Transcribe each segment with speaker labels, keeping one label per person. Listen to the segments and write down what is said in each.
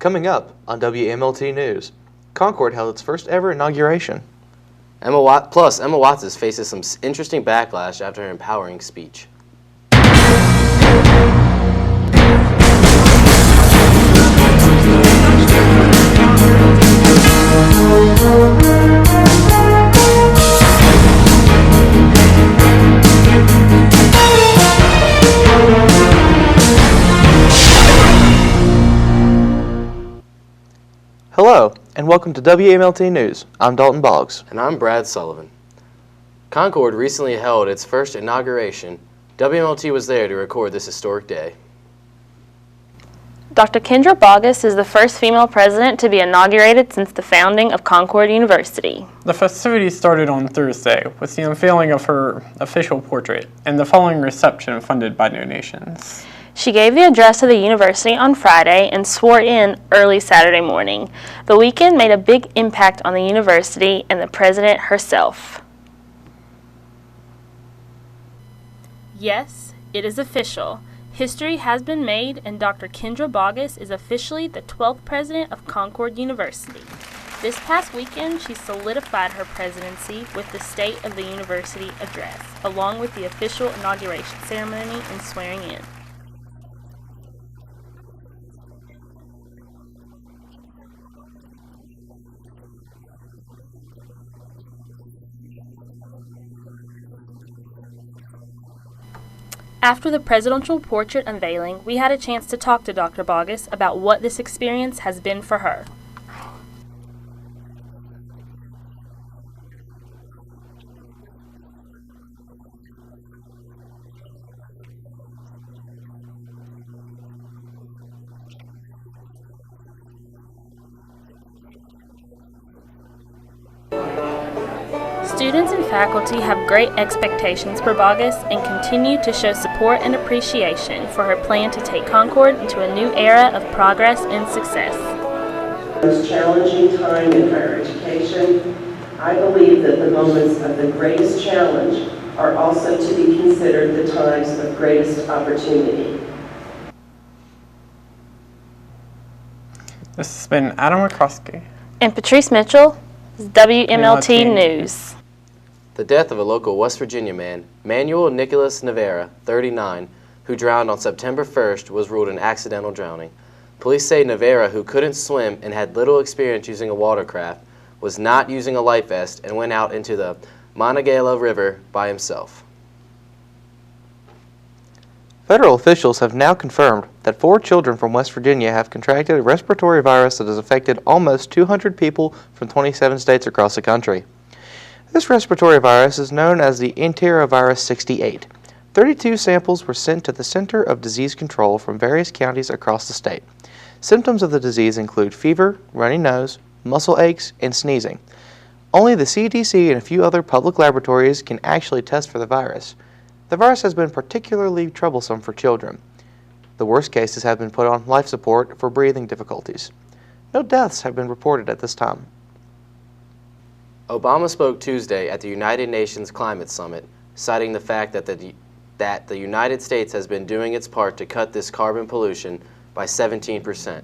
Speaker 1: Coming up on WMLT News, Concord held its first ever inauguration.
Speaker 2: Emma Watts faces some interesting backlash after her empowering speech.
Speaker 1: Hello, and welcome to WMLT News. I'm Dalton Boggs.
Speaker 2: And I'm Brad Sullivan. Concord recently held its first inauguration. WMLT was there to record this historic day.
Speaker 3: Dr. Kendra Boggess is the first female president to be inaugurated since the founding of Concord University.
Speaker 4: The festivities started on Thursday with the unveiling of her official portrait and the following reception funded by donations.
Speaker 3: She gave the address of the university on Friday and swore in early Saturday morning. The weekend made a big impact on the university and the president herself. Yes, it is official. History has been made, and Dr. Kendra Boggess is officially the 12th president of Concord University. This past weekend, she solidified her presidency with the State of the University address, along with the official inauguration ceremony and swearing in. After the presidential portrait unveiling, we had a chance to talk to Dr. Boggess about what this experience has been for her. Students and faculty have great expectations for Boggess and continue to show support and appreciation for her plan to take Concord into a new era of progress and success.
Speaker 5: Most challenging time in higher education, I believe that the moments of the greatest challenge are also to be considered the times of greatest opportunity.
Speaker 4: This has been Adam Rakowski
Speaker 3: And Patrice Mitchell, WMLT News.
Speaker 2: The death of a local West Virginia man, Manuel Nicholas Navarra, 39, who drowned on September 1st, was ruled an accidental drowning. Police say Navarra, who couldn't swim and had little experience using a watercraft, was not using a life vest and went out into the Monongahela River by himself.
Speaker 1: Federal officials have now confirmed that 4 children from West Virginia have contracted a respiratory virus that has affected almost 200 people from 27 states across the country. This respiratory virus is known as the enterovirus 68. 32 samples were sent to the Center of Disease Control from various counties across the state. Symptoms of the disease include fever, runny nose, muscle aches, and sneezing. Only the CDC and a few other public laboratories can actually test for the virus. The virus has been particularly troublesome for children. The worst cases have been put on life support for breathing difficulties. No deaths have been reported at this time.
Speaker 2: Obama spoke Tuesday at the United Nations Climate Summit, citing the fact that the United States has been doing its part to cut this carbon pollution by 17%.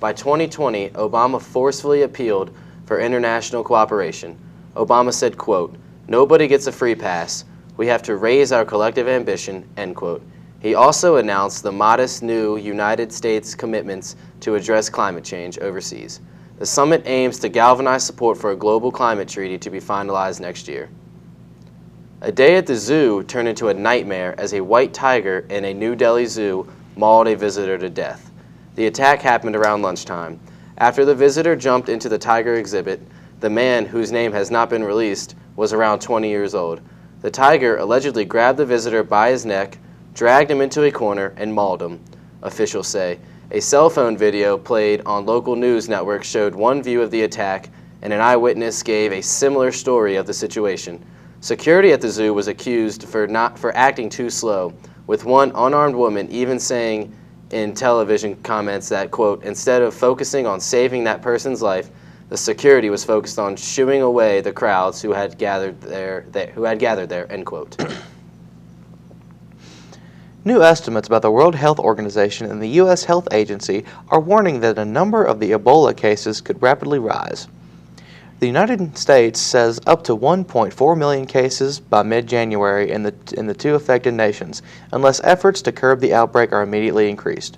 Speaker 2: By 2020, Obama forcefully appealed for international cooperation. Obama said, quote, "Nobody gets a free pass. We have to raise our collective ambition," end quote. He also announced the modest new United States commitments to address climate change overseas. The summit aims to galvanize support for a global climate treaty to be finalized next year. A day at the zoo turned into a nightmare as a white tiger in a New Delhi zoo mauled a visitor to death. The attack happened around lunchtime. After the visitor jumped into the tiger exhibit, the man, whose name has not been released, was around 20 years old. The tiger allegedly grabbed the visitor by his neck, dragged him into a corner, and mauled him, officials say. A cell phone video played on local news networks showed one view of the attack, and an eyewitness gave a similar story of the situation. Security at the zoo was accused for acting too slow, with one unarmed woman even saying in television comments that, quote, "Instead of focusing on saving that person's life, the security was focused on shooing away the crowds who had gathered there, end quote.
Speaker 1: New estimates by the World Health Organization and the U.S. Health Agency are warning that a number of the Ebola cases could rapidly rise. The United States says up to 1.4 million cases by mid-January in the two affected nations, unless efforts to curb the outbreak are immediately increased.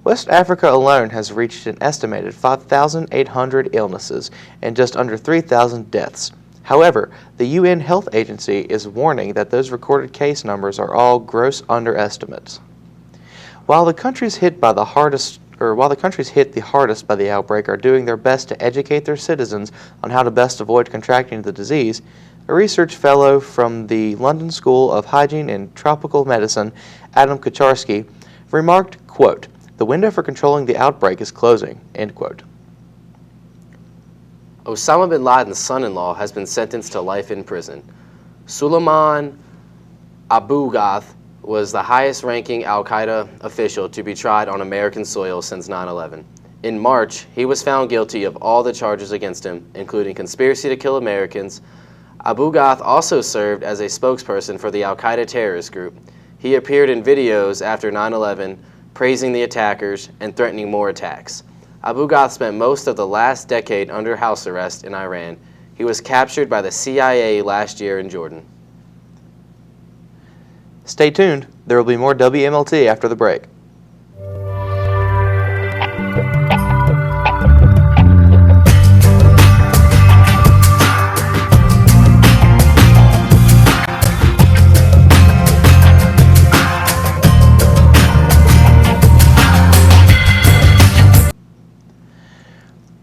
Speaker 1: West Africa alone has reached an estimated 5,800 illnesses and just under 3,000 deaths. However, the UN Health Agency is warning that those recorded case numbers are all gross underestimates. While the countries hit the hardest by the outbreak are doing their best to educate their citizens on how to best avoid contracting the disease, a research fellow from the London School of Hygiene and Tropical Medicine, Adam Kucharski, remarked, quote, "The window for controlling the outbreak is closing," end quote.
Speaker 2: Osama bin Laden's son-in-law has been sentenced to life in prison. Suleiman Abu Ghath was the highest-ranking al-Qaeda official to be tried on American soil since 9/11. In March, he was found guilty of all the charges against him, including conspiracy to kill Americans. Abu Ghath also served as a spokesperson for the al-Qaeda terrorist group. He appeared in videos after 9/11, praising the attackers and threatening more attacks. Abu Ghath spent most of the last decade under house arrest in Iran. He was captured by the CIA last year in Jordan.
Speaker 1: Stay tuned. There will be more WMLT after the break.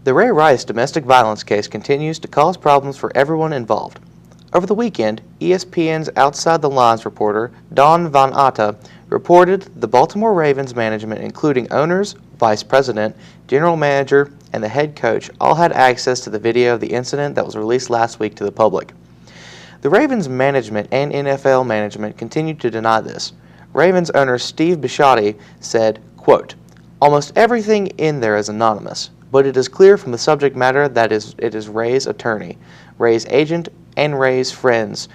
Speaker 1: The Ray Rice domestic violence case continues to cause problems for everyone involved. Over the weekend, ESPN's Outside the Lines reporter, Don Van Atta, reported the Baltimore Ravens management, including owners, vice president, general manager, and the head coach, all had access to the video of the incident that was released last week to the public. The Ravens management and NFL management continued to deny this. Ravens owner Steve Bisciotti said, quote, "Almost everything in there is anonymous, but it is clear from the subject matter that it is Ray's attorney, Ray's agent, and Ray's friends."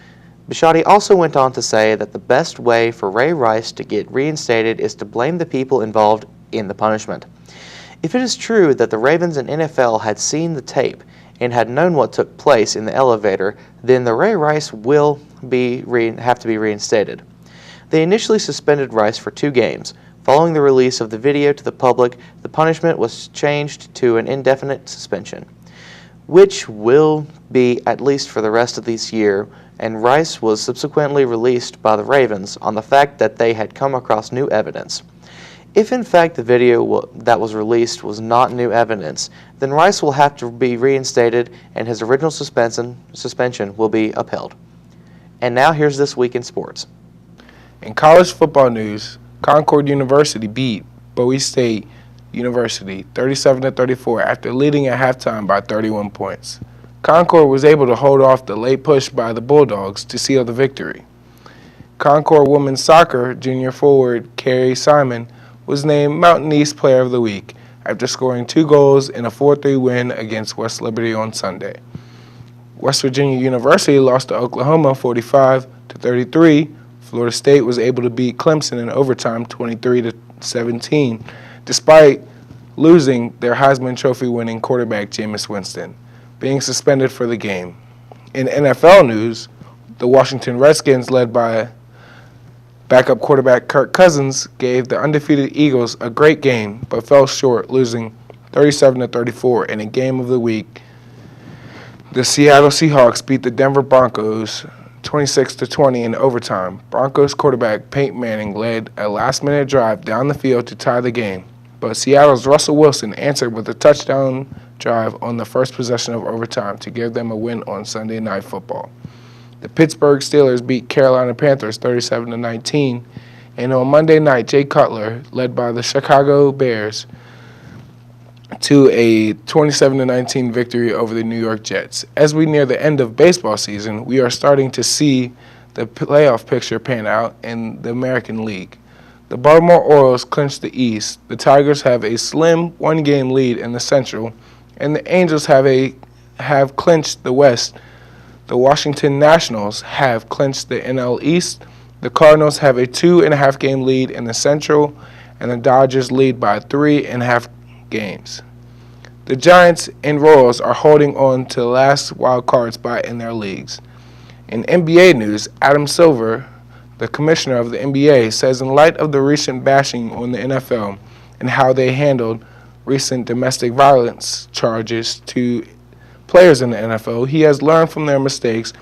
Speaker 1: Bisciotti also went on to say that the best way for Ray Rice to get reinstated is to blame the people involved in the punishment. If it is true that the Ravens and NFL had seen the tape and had known what took place in the elevator, then the Ray Rice will have to be reinstated. They initially suspended Rice for 2 games. Following the release of the video to the public, the punishment was changed to an indefinite suspension, which will be at least for the rest of this year, and Rice was subsequently released by the Ravens on the fact that they had come across new evidence. If in fact the video that was released was not new evidence, then Rice will have to be reinstated and his original suspension will be upheld. And now here's This Week in Sports.
Speaker 6: In college football news, Concord University beat Bowie State University 37-34 after leading at halftime by 31 points. Concord was able to hold off the late push by the Bulldogs to seal the victory. Concord women's soccer junior forward Carrie Simon was named Mountain East Player of the Week after scoring 2 goals in a 4-3 win against West Liberty on Sunday. West Virginia University lost to Oklahoma 45-33. Florida State was able to beat Clemson in overtime 23-17, despite losing their Heisman Trophy winning quarterback Jameis Winston, being suspended for the game. In NFL news, the Washington Redskins, led by backup quarterback Kirk Cousins, gave the undefeated Eagles a great game, but fell short, losing 37-34 in a game of the week. The Seattle Seahawks beat the Denver Broncos 26-20 in overtime. Broncos quarterback Peyton Manning led a last-minute drive down the field to tie the game, but Seattle's Russell Wilson answered with a touchdown drive on the first possession of overtime to give them a win on Sunday Night Football. The Pittsburgh Steelers beat Carolina Panthers 37-19, and on Monday night, Jay Cutler, led by the Chicago Bears, to a 27-19 victory over the New York Jets. As we near the end of baseball season, we are starting to see the playoff picture pan out in the American League. The Baltimore Orioles clinched the East, the Tigers have a slim 1-game lead in the Central, and the Angels have clinched the West. The Washington Nationals have clinched the NL East, The Cardinals have a 2.5 game lead in the Central, and the Dodgers lead by 3.5 games. The Giants and Royals are holding on to the last wild card spot in their leagues. In NBA news, Adam Silver, the commissioner of the NBA, says in light of the recent bashing on the NFL and how they handled recent domestic violence charges to players in the NFL, he has learned from their mistakes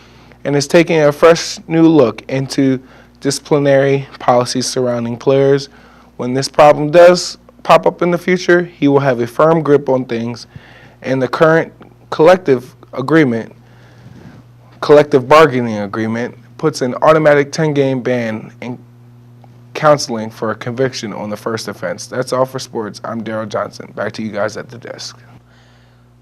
Speaker 6: and is taking a fresh new look into disciplinary policies surrounding players. When this problem does pop up in the future, he will have a firm grip on things, and the current collective bargaining agreement puts an automatic 10-game ban and counseling for a conviction on the first offense. That's all for sports. I'm Daryl Johnson. Back to you guys at the desk.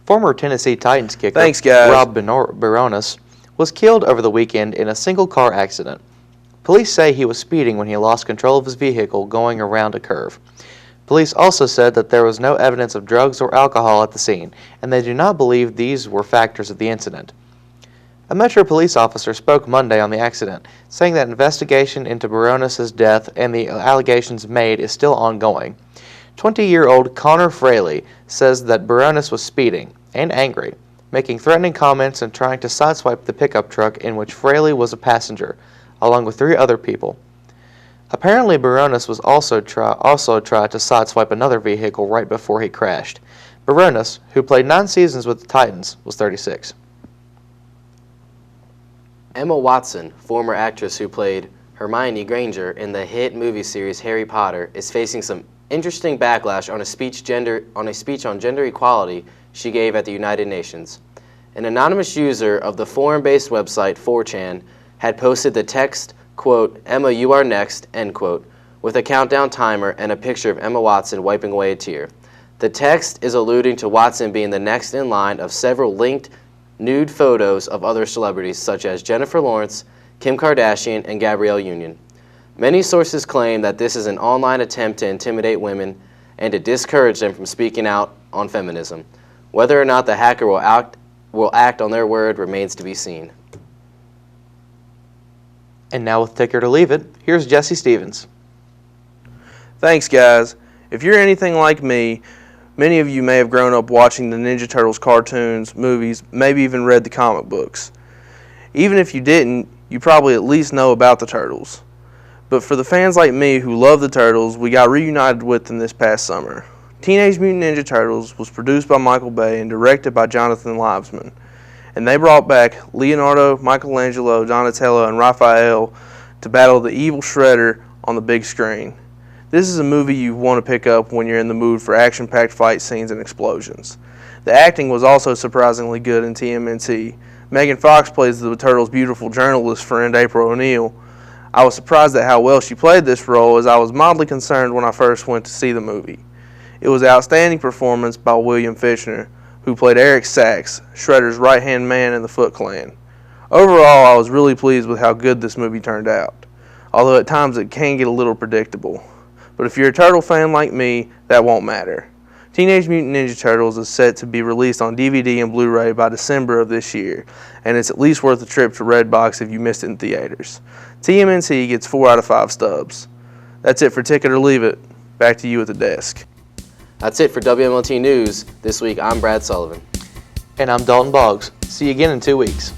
Speaker 1: Former Tennessee Titans kicker
Speaker 7: Thanks, guys.
Speaker 1: Rob Baronis was killed over the weekend in a single-car accident. Police say he was speeding when he lost control of his vehicle going around a curve. Police also said that there was no evidence of drugs or alcohol at the scene, and they do not believe these were factors of the incident. A Metro police officer spoke Monday on the accident, saying that investigation into Baronis' death and the allegations made is still ongoing. 20-year-old Connor Fraley says that Baronis was speeding and angry, making threatening comments and trying to sideswipe the pickup truck in which Fraley was a passenger, along with 3 other people. Apparently, Baronis was also tried to sideswipe another vehicle right before he crashed. Baronis, who played 9 seasons with the Titans, was 36.
Speaker 2: Emma Watson, former actress who played Hermione Granger in the hit movie series Harry Potter, is facing some interesting backlash on a speech on gender equality she gave at the United Nations. An anonymous user of the forum-based website 4chan had posted the text, quote, "Emma, you are next," end quote, with a countdown timer and a picture of Emma Watson wiping away a tear. The text is alluding to Watson being the next in line of several linked nude photos of other celebrities such as Jennifer Lawrence, Kim Kardashian, and Gabrielle Union. Many sources claim that this is an online attempt to intimidate women and to discourage them from speaking out on feminism. Whether or not the hacker will act on their word remains to be seen.
Speaker 1: And now with Ticker to Leave It, here's Jesse Stevens.
Speaker 7: Thanks, guys. If you're anything like me, many of you may have grown up watching the Ninja Turtles cartoons, movies, maybe even read the comic books. Even if you didn't, you probably at least know about the Turtles. But for the fans like me who love the Turtles, we got reunited with them this past summer. Teenage Mutant Ninja Turtles was produced by Michael Bay and directed by Jonathan Liebesman. And they brought back Leonardo, Michelangelo, Donatello, and Raphael to battle the evil Shredder on the big screen. This is a movie you want to pick up when you're in the mood for action-packed fight scenes and explosions. The acting was also surprisingly good in TMNT. Megan Fox plays the Turtles' beautiful journalist friend April O'Neil. I was surprised at how well she played this role, as I was mildly concerned when I first went to see the movie. It was an outstanding performance by William Fichtner, who played Eric Sachs, Shredder's right-hand man in the Foot Clan. Overall, I was really pleased with how good this movie turned out, although at times it can get a little predictable. But if you're a Turtle fan like me, that won't matter. Teenage Mutant Ninja Turtles is set to be released on DVD and Blu-ray by December of this year, and it's at least worth a trip to Redbox if you missed it in theaters. TMNT gets 4 out of 5 stubs. That's it for Ticket or Leave It. Back to you at the desk.
Speaker 2: That's it for WMLT News. This week, I'm Brad Sullivan.
Speaker 1: And I'm Dalton Boggs. See you again in 2 weeks.